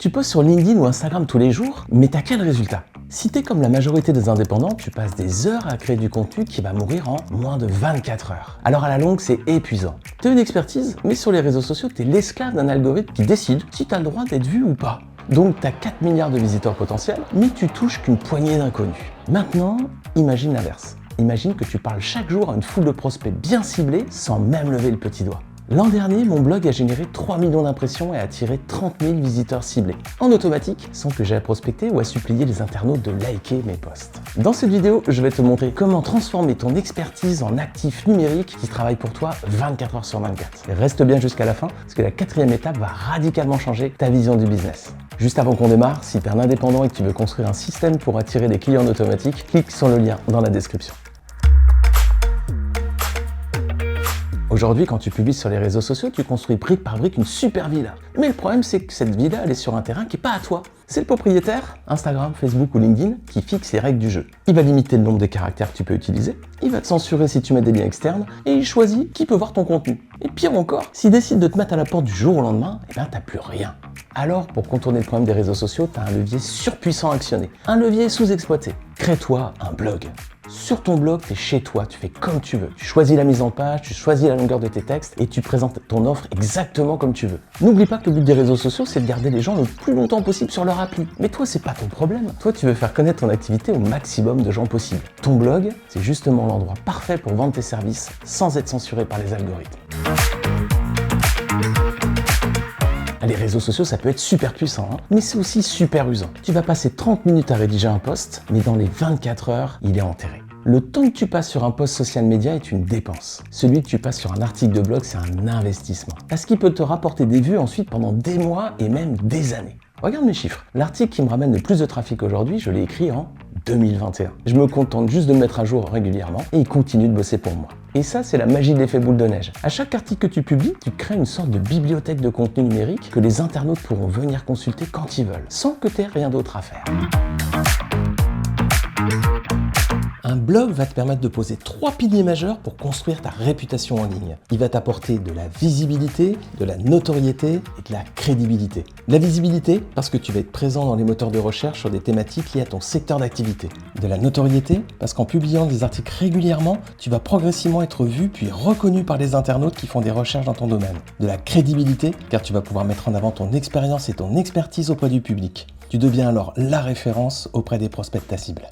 Tu postes sur LinkedIn ou Instagram tous les jours, mais t'as quel résultat? Si t'es comme la majorité des indépendants, tu passes des heures à créer du contenu qui va mourir en moins de 24 heures. Alors à la longue, c'est épuisant. T'as une expertise, mais sur les réseaux sociaux, t'es l'esclave d'un algorithme qui décide si t'as le droit d'être vu ou pas. Donc t'as 4 milliards de visiteurs potentiels, mais tu touches qu'une poignée d'inconnus. Maintenant, imagine l'inverse. Imagine que tu parles chaque jour à une foule de prospects bien ciblés sans même lever le petit doigt. L'an dernier, mon blog a généré 3 millions d'impressions et a attiré 30 000 visiteurs ciblés, en automatique, sans que j'aie à prospecter ou à supplier les internautes de liker mes posts. Dans cette vidéo, je vais te montrer comment transformer ton expertise en actif numérique qui travaille pour toi 24 heures sur 24. Reste bien jusqu'à la fin, parce que la 4e étape va radicalement changer ta vision du business. Juste avant qu'on démarre, si tu es un indépendant et que tu veux construire un système pour attirer des clients en automatique, clique sur le lien dans la description. Aujourd'hui, quand tu publies sur les réseaux sociaux, tu construis brique par brique une super villa. Mais le problème, c'est que cette villa, elle est sur un terrain qui n'est pas à toi. C'est le propriétaire, Instagram, Facebook ou LinkedIn, qui fixe les règles du jeu. Il va limiter le nombre de caractères que tu peux utiliser, il va te censurer si tu mets des liens externes, et il choisit qui peut voir ton contenu. Et pire encore, s'il décide de te mettre à la porte du jour au lendemain, eh ben t'as plus rien. Alors, pour contourner le problème des réseaux sociaux, tu as un levier surpuissant à actionner, un levier sous-exploité. Crée-toi un blog. Sur ton blog, tu es chez toi, tu fais comme tu veux. Tu choisis la mise en page, tu choisis la longueur de tes textes et tu présentes ton offre exactement comme tu veux. N'oublie pas que le but des réseaux sociaux, c'est de garder les gens le plus longtemps possible sur leur appli. Mais toi, c'est pas ton problème. Toi, tu veux faire connaître ton activité au maximum de gens possible. Ton blog, c'est justement l'endroit parfait pour vendre tes services sans être censuré par les algorithmes. Les réseaux sociaux, ça peut être super puissant, mais c'est aussi super usant. Tu vas passer 30 minutes à rédiger un post, mais dans les 24 heures, il est enterré. Le temps que tu passes sur un post social media est une dépense. Celui que tu passes sur un article de blog, c'est un investissement. Parce qu'il peut te rapporter des vues ensuite pendant des mois et même des années. Regarde mes chiffres. L'article qui me ramène le plus de trafic aujourd'hui, je l'ai écrit en 2021. Je me contente juste de me mettre à jour régulièrement et il continue de bosser pour moi. Et ça, c'est la magie de l'effet boule de neige. À chaque article que tu publies, tu crées une sorte de bibliothèque de contenu numérique que les internautes pourront venir consulter quand ils veulent, sans que tu aies rien d'autre à faire. Un blog va te permettre de poser 3 piliers majeurs pour construire ta réputation en ligne. Il va t'apporter de la visibilité, de la notoriété et de la crédibilité. La visibilité, parce que tu vas être présent dans les moteurs de recherche sur des thématiques liées à ton secteur d'activité. De la notoriété, parce qu'en publiant des articles régulièrement, tu vas progressivement être vu puis reconnu par les internautes qui font des recherches dans ton domaine. De la crédibilité, car tu vas pouvoir mettre en avant ton expérience et ton expertise auprès du public. Tu deviens alors la référence auprès des prospects de ta cible.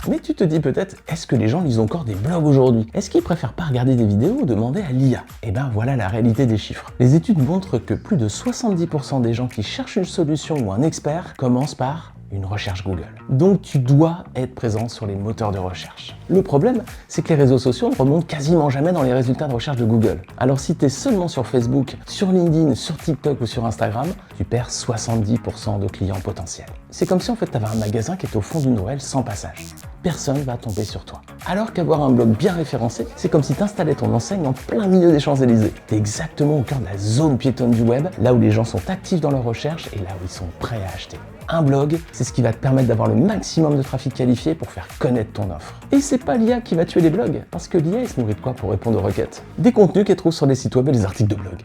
Mais tu te dis peut-être, est-ce que les gens lisent encore des blogs aujourd'hui? Est-ce qu'ils préfèrent pas regarder des vidéos ou demander à l'IA? Eh ben voilà la réalité des chiffres. Les études montrent que plus de 70% des gens qui cherchent une solution ou un expert commencent par une recherche Google. Donc tu dois être présent sur les moteurs de recherche. Le problème, c'est que les réseaux sociaux ne remontent quasiment jamais dans les résultats de recherche de Google. Alors si tu es seulement sur Facebook, sur LinkedIn, sur TikTok ou sur Instagram, tu perds 70% de clients potentiels. C'est comme si en fait tu avais un magasin qui est au fond d'une ruelle sans passage. Personne va tomber sur toi. Alors qu'avoir un blog bien référencé, c'est comme si tu installais ton enseigne en plein milieu des Champs-Élysées. Tu es exactement au cœur de la zone piétonne du web, là où les gens sont actifs dans leur recherche et là où ils sont prêts à acheter. Un blog, c'est ce qui va te permettre d'avoir le maximum de trafic qualifié pour faire connaître ton offre. Et c'est pas l'IA qui va tuer les blogs, parce que l'IA, il se nourrit de quoi pour répondre aux requêtes? Des contenus qu'elle trouve sur les sites web et les articles de blog.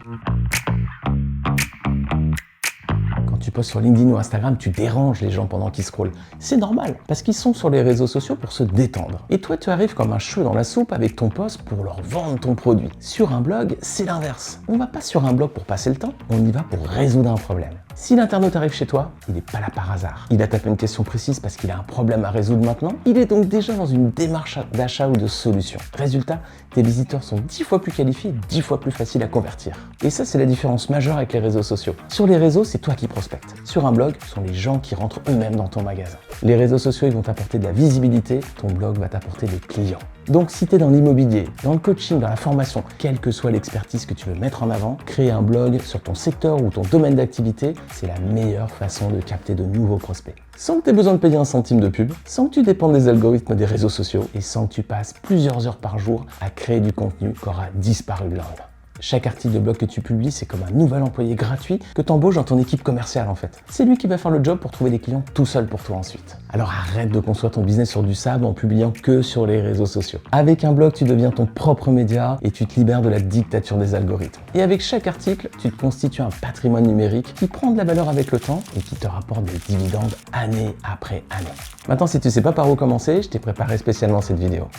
Quand tu postes sur LinkedIn ou Instagram, tu déranges les gens pendant qu'ils scrollent. C'est normal, parce qu'ils sont sur les réseaux sociaux pour se détendre. Et toi, tu arrives comme un cheveu dans la soupe avec ton post pour leur vendre ton produit. Sur un blog, c'est l'inverse. On va pas sur un blog pour passer le temps, on y va pour résoudre un problème. Si l'internaute arrive chez toi, il n'est pas là par hasard. Il a tapé une question précise parce qu'il a un problème à résoudre maintenant. Il est donc déjà dans une démarche d'achat ou de solution. Résultat, tes visiteurs sont 10 fois plus qualifiés, 10 fois plus faciles à convertir. Et ça, c'est la différence majeure avec les réseaux sociaux. Sur les réseaux, c'est toi qui prospectes. Sur un blog, ce sont les gens qui rentrent eux-mêmes dans ton magasin. Les réseaux sociaux, ils vont t'apporter de la visibilité. Ton blog va t'apporter des clients. Donc si tu es dans l'immobilier, dans le coaching, dans la formation, quelle que soit l'expertise que tu veux mettre en avant, créer un blog sur ton secteur ou ton domaine d'activité, c'est la meilleure façon de capter de nouveaux prospects. Sans que tu aies besoin de payer un centime de pub, sans que tu dépendes des algorithmes des réseaux sociaux et sans que tu passes plusieurs heures par jour à créer du contenu qui aura disparu de l'ordre. Chaque article de blog que tu publies, c'est comme un nouvel employé gratuit que tu embauches dans ton équipe commerciale en fait. C'est lui qui va faire le job pour trouver des clients tout seul pour toi ensuite. Alors arrête de construire ton business sur du sable en publiant que sur les réseaux sociaux. Avec un blog, tu deviens ton propre média et tu te libères de la dictature des algorithmes. Et avec chaque article, tu te constitues un patrimoine numérique qui prend de la valeur avec le temps et qui te rapporte des dividendes année après année. Maintenant, si tu sais pas par où commencer, je t'ai préparé spécialement cette vidéo.